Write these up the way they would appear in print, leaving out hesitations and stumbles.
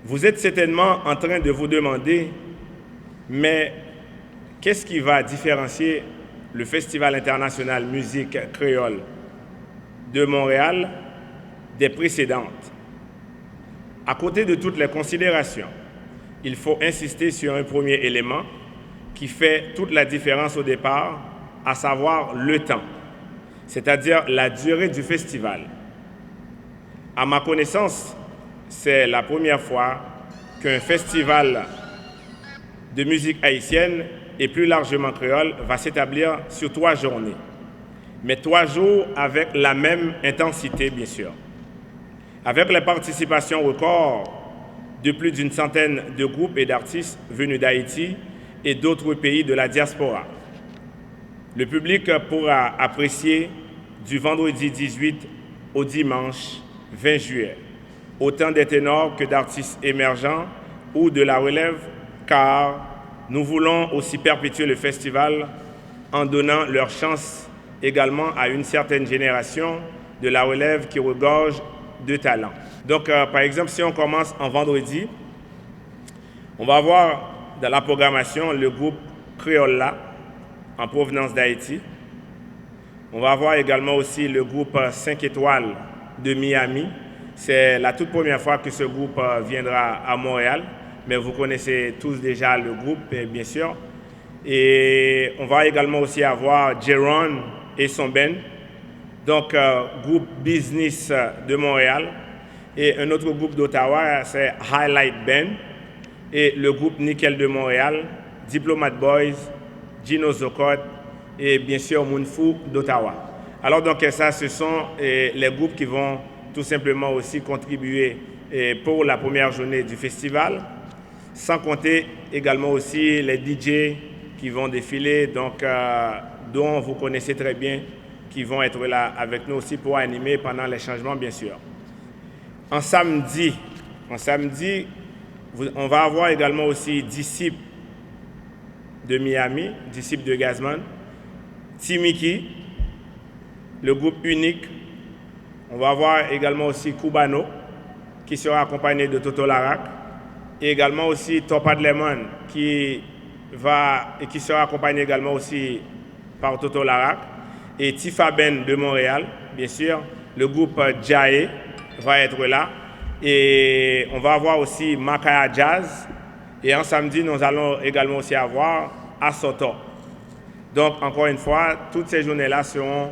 Vous êtes certainement en train de vous demander, mais qu'est-ce qui va différencier le Festival international musique créole de Montréal des précédentes? À côté de toutes les considérations, il faut insister sur un premier élément qui fait toute la différence au départ, à savoir le temps, c'est-à-dire la durée du festival. À ma connaissance, c'est la première fois qu'un festival de musique haïtienne et plus largement créole va s'établir sur 3 journées, mais 3 jours avec la même intensité, bien sûr. Avec la participation record de plus d'une centaine de groupes et d'artistes venus d'Haïti et d'autres pays de la diaspora. Le public pourra apprécier du vendredi 18 au dimanche 20 juillet, autant des ténors que d'artistes émergents ou de la relève, car nous voulons aussi perpétuer le festival en donnant leur chance également à une certaine génération de la relève qui regorge de talent. Donc, par exemple, si on commence en vendredi, on va avoir dans la programmation le groupe Créola en provenance d'Haïti. On va avoir également aussi le groupe 5 étoiles de Miami. C'est la toute première fois que ce groupe viendra à Montréal, mais vous connaissez tous déjà le groupe, bien sûr. Et on va également aussi avoir Jeron et son band, donc groupe Business de Montréal. Et un autre groupe d'Ottawa, c'est Highlight Band. Et le groupe Nickel de Montréal, Diplomat Boys, Gino Zocot et bien sûr Moonfou d'Ottawa. Alors donc ça, ce sont les groupes qui vont tout simplement aussi contribuer pour la première journée du festival, sans compter également aussi les DJ qui vont défiler, donc dont vous connaissez très bien, qui vont être là avec nous aussi pour animer pendant les changements, bien sûr. En samedi, on va avoir également aussi Disciples de Miami, Disciples de Gazman, Timiki, le groupe Unique. On va avoir également aussi Cubano, qui sera accompagné de Toto Larac, et également aussi Topad Lemon, qui sera accompagné également aussi par Toto Larac, et Tifa Ben de Montréal, bien sûr. Le groupe Jae va être là. Et on va avoir aussi Makaya Jazz. Et en samedi, nous allons également aussi avoir Asoto. Donc, encore une fois, toutes ces journées-là seront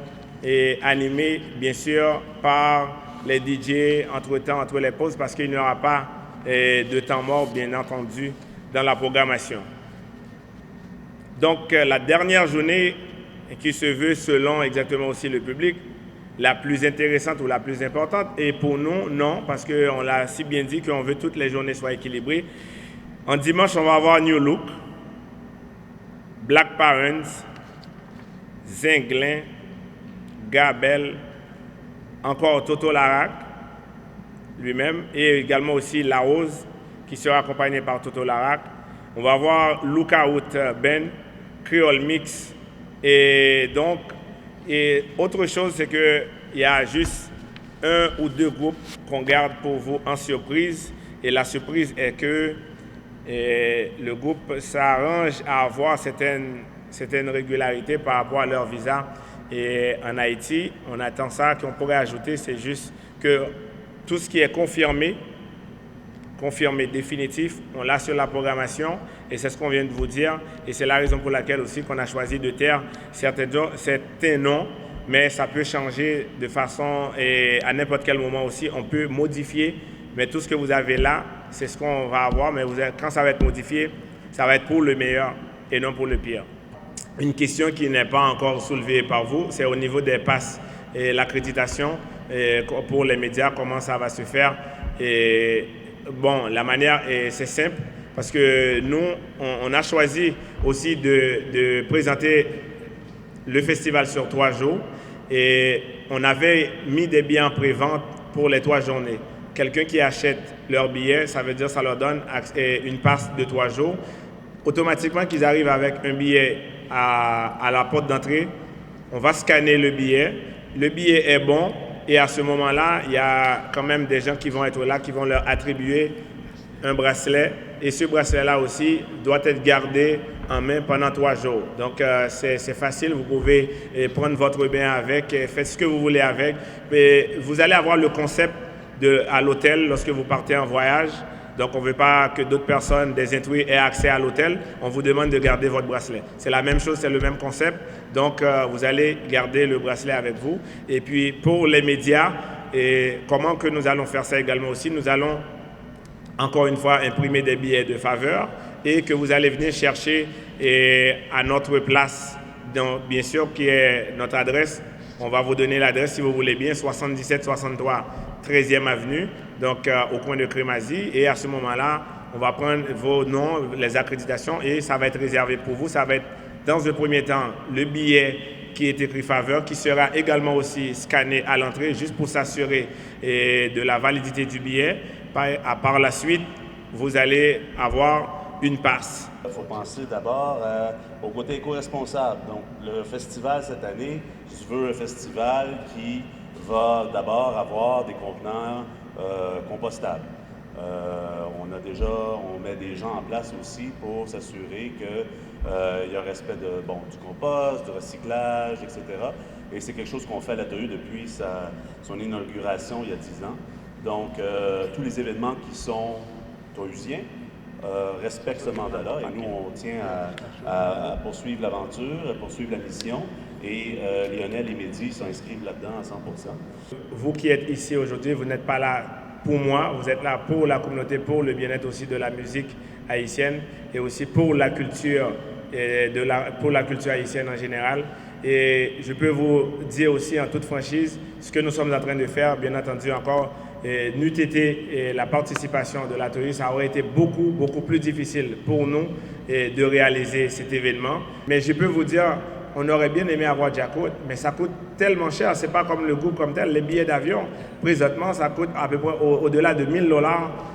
animées, bien sûr, par les DJ entre les pauses, parce qu'il n'y aura pas de temps mort, bien entendu, dans la programmation. Donc, la dernière journée qui se veut selon exactement aussi le public, la plus intéressante ou la plus importante. Et pour nous, non, parce qu'on l'a si bien dit qu'on veut que toutes les journées soient équilibrées. En dimanche, on va avoir New Look, Black Parents, Zinglin, Gabel, encore Toto Larac lui-même, et également aussi La Rose, qui sera accompagné par Toto Larac. On va avoir Lookout Ben, Creole Mix, et donc, et autre chose, c'est qu'il y a juste 1 ou 2 groupes qu'on garde pour vous en surprise. Et la surprise est que le groupe s'arrange à avoir certaines régularités par rapport à leur visa. Et en Haïti, on attend ça. Qu'on pourrait ajouter, c'est juste que tout ce qui est confirmé définitif, on l'a sur la programmation et c'est ce qu'on vient de vous dire et c'est la raison pour laquelle aussi qu'on a choisi de taire certains noms, mais ça peut changer de façon et à n'importe quel moment aussi, on peut modifier, mais tout ce que vous avez là, c'est ce qu'on va avoir, mais quand ça va être modifié, ça va être pour le meilleur et non pour le pire. Une question qui n'est pas encore soulevée par vous, c'est au niveau des passes et l'accréditation pour les médias, comment ça va se faire. Et bon, la manière, c'est simple, parce que nous, on a choisi aussi de présenter le festival sur 3 jours et on avait mis des billets en pré-vente pour les 3 journées. Quelqu'un qui achète leur billet, ça veut dire que ça leur donne une passe de 3 jours. Automatiquement qu'ils arrivent avec un billet à la porte d'entrée, on va scanner le billet est bon et à ce moment-là, il y a quand même des gens qui vont être là, qui vont leur attribuer un bracelet et ce bracelet-là aussi doit être gardé en main pendant 3 jours. Donc c'est facile, vous pouvez prendre votre bain avec, faites ce que vous voulez avec. Mais vous allez avoir le concept à l'hôtel lorsque vous partez en voyage. Donc on ne veut pas que d'autres personnes, des intrus, aient accès à l'hôtel. On vous demande de garder votre bracelet. C'est la même chose, c'est le même concept. Donc vous allez garder le bracelet avec vous. Et puis pour les médias, comment que nous allons faire ça également aussi? Nous allons encore une fois imprimer des billets de faveur et que vous allez venir chercher à notre place, donc, bien sûr, qui est notre adresse. On va vous donner l'adresse si vous voulez bien, 7763 13e avenue, donc au coin de Crémazie. Et à ce moment-là, on va prendre vos noms, les accréditations et ça va être réservé pour vous. Ça va être dans un premier temps le billet qui est écrit faveur, qui sera également aussi scanné à l'entrée juste pour s'assurer de la validité du billet. Par la suite, vous allez avoir une passe. Il faut penser d'abord au côté éco-responsable. Donc, le festival cette année, je veux un festival qui va d'abord avoir des contenants compostables. On met des gens en place aussi pour s'assurer qu'il y a respect du compost, du recyclage, etc. Et c'est quelque chose qu'on fait à l'ATEU depuis son inauguration il y a 10 ans. Donc, tous les événements qui sont théusiens respectent ce mandat-là. Et nous, on tient à poursuivre l'aventure, à poursuivre la mission. Et Lionel et Mehdi s'inscrivent là-dedans à 100%. Vous qui êtes ici aujourd'hui, vous n'êtes pas là pour moi, vous êtes là pour la communauté, pour le bien-être aussi de la musique haïtienne et aussi pour la culture, pour la culture haïtienne en général. Et je peux vous dire aussi en toute franchise, ce que nous sommes en train de faire, bien entendu encore, n'eût été la participation de l'atelier, ça aurait été beaucoup plus difficile pour nous de réaliser cet événement. Mais je peux vous dire, on aurait bien aimé avoir Jacob, mais ça coûte tellement cher. C'est pas comme le groupe comme tel. Les billets d'avion, présentement, ça coûte à peu près au-delà de $1000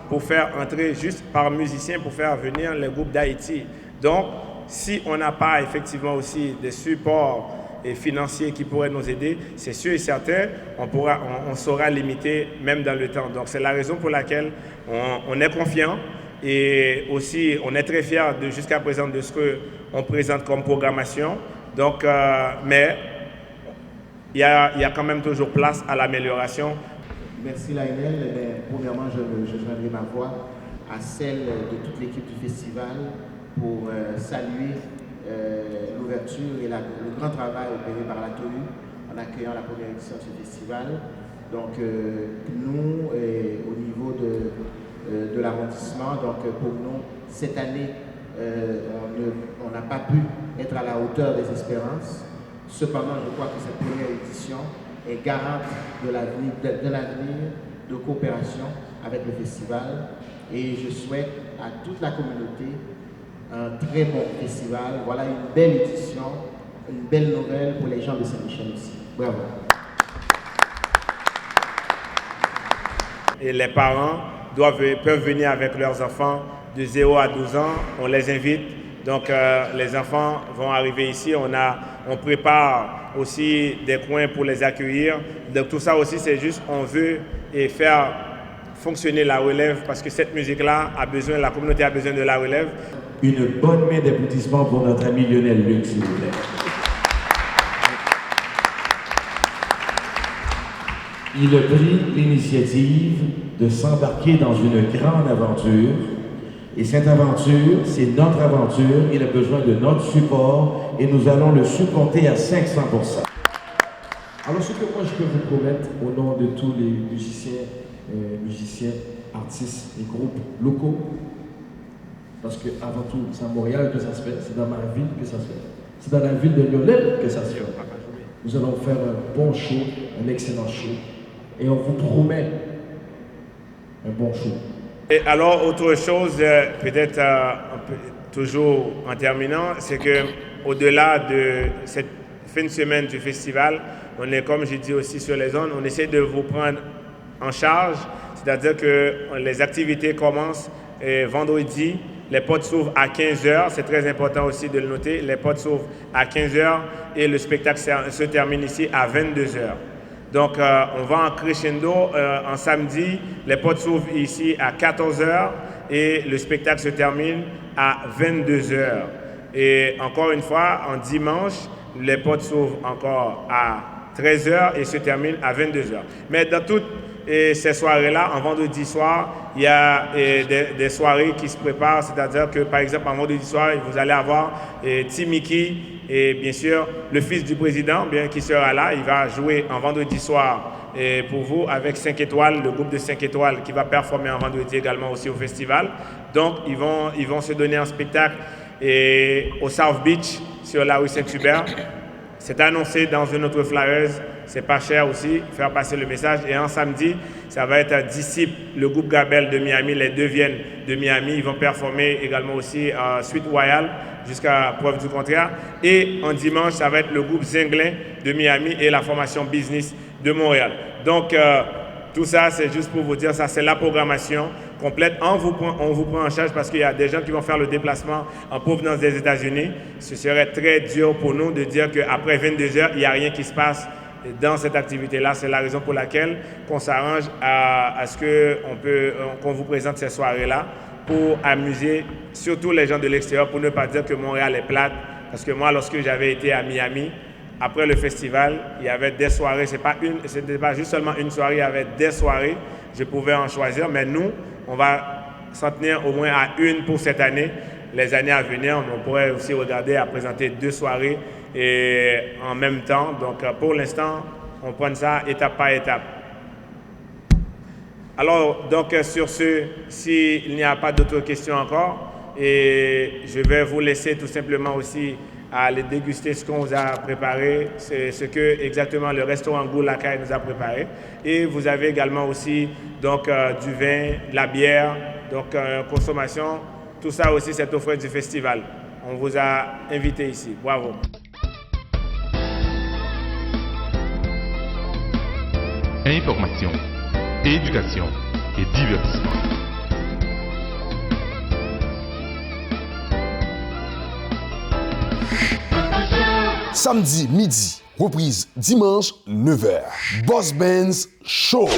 pour faire entrer juste par musicien, pour faire venir les groupes d'Haïti. Donc, si on n'a pas effectivement aussi des supports financiers qui pourraient nous aider, c'est sûr et certain, on saura limiter même dans le temps. Donc, c'est la raison pour laquelle on est confiant. Et aussi, on est très fiers jusqu'à présent de ce qu'on présente comme programmation. Donc, mais il y a quand même toujours place à l'amélioration. Merci Lionel. Premièrement, je joindrai ma voix à celle de toute l'équipe du festival pour saluer l'ouverture et le grand travail opéré par l'ATEU en accueillant la première édition de ce festival. Donc, nous, au niveau de l'arrondissement, donc pour nous, cette année, on n'a pas pu être à la hauteur des espérances. Cependant, je crois que cette première édition est garante de l'avenir de coopération avec le festival. Et je souhaite à toute la communauté un très bon festival. Voilà une belle édition, une belle nouvelle pour les gens de Saint-Michel aussi. Bravo. Et les parents peuvent venir avec leurs enfants de 0 à 12 ans. On les invite. Donc, les enfants vont arriver ici. On prépare aussi des coins pour les accueillir. Donc, tout ça aussi, c'est juste, on veut faire fonctionner la relève parce que cette musique-là la communauté a besoin de la relève. Une bonne main d'applaudissement pour notre ami Lionel Luc, s'il vous plaît. Il a pris l'initiative de s'embarquer dans une grande aventure. Et cette aventure, c'est notre aventure. Il a besoin de notre support et nous allons le supporter à 500%. Alors, ce que moi je peux vous promettre au nom de tous les musiciens, artistes et groupes locaux, parce que avant tout, c'est à Montréal que ça se fait, c'est dans ma ville que ça se fait, c'est dans la ville de Lionel que ça se fait. Nous allons faire un bon show, un excellent show, et on vous promet un bon show. Et alors, autre chose, peut-être toujours en terminant, c'est qu'au-delà de cette fin de semaine du festival, on est, comme j'ai dit aussi sur les zones, on essaie de vous prendre en charge, c'est-à-dire que les activités commencent vendredi, les portes s'ouvrent à 15h, c'est très important aussi de le noter, les portes s'ouvrent à 15h et le spectacle se termine ici à 22h. Donc, on va en crescendo en samedi. Les portes s'ouvrent ici à 14h et le spectacle se termine à 22h. Et encore une fois, en dimanche, les portes s'ouvrent encore à 13h et se terminent à 22h. Mais dans toutes ces soirées-là, en vendredi soir, il y a des soirées qui se préparent, c'est-à-dire que par exemple, en vendredi soir, vous allez avoir Timiki et bien sûr le fils du président qui sera là. Il va jouer en vendredi soir pour vous avec 5 étoiles, le groupe de 5 étoiles qui va performer en vendredi également aussi au festival. Donc, ils vont se donner un spectacle au South Beach, sur la rue Saint-Hubert. C'est annoncé dans une autre flyeuse, c'est pas cher aussi, faire passer le message. Et en samedi, ça va être Disciple, le groupe Gabel de Miami, les deux viennent de Miami. Ils vont performer également aussi à Suite Royale, jusqu'à preuve du contraire. Et en dimanche, ça va être le groupe Zinglin de Miami et la formation Business de Montréal. Donc, tout ça, c'est juste pour vous dire, ça c'est la programmation complète. On vous prend en charge parce qu'il y a des gens qui vont faire le déplacement en provenance des États-Unis. Ce serait très dur pour nous de dire qu'après 22h, il n'y a rien qui se passe dans cette activité-là. C'est la raison pour laquelle on s'arrange à ce qu'on vous présente ces soirées-là pour amuser surtout les gens de l'extérieur, pour ne pas dire que Montréal est plate. Parce que moi, lorsque j'avais été à Miami, après le festival, il y avait des soirées, ce n'était pas juste seulement une soirée, il y avait des soirées, je pouvais en choisir, mais nous, on va s'en tenir au moins à une pour cette année. Les années à venir, on pourrait aussi regarder à présenter 2 soirées en même temps. Donc pour l'instant, on prend ça étape par étape. Alors, donc sur ce, s'il n'y a pas d'autres questions encore, je vais vous laisser tout simplement aussi à aller déguster ce qu'on vous a préparé, c'est ce que exactement le restaurant Goulakai nous a préparé. Et vous avez également aussi donc, du vin, de la bière, donc consommation. Tout ça aussi, c'est offert du festival. On vous a invité ici. Bravo. Information, éducation et divertissement. Samedi midi, reprise dimanche 9h. Boss Benz Show.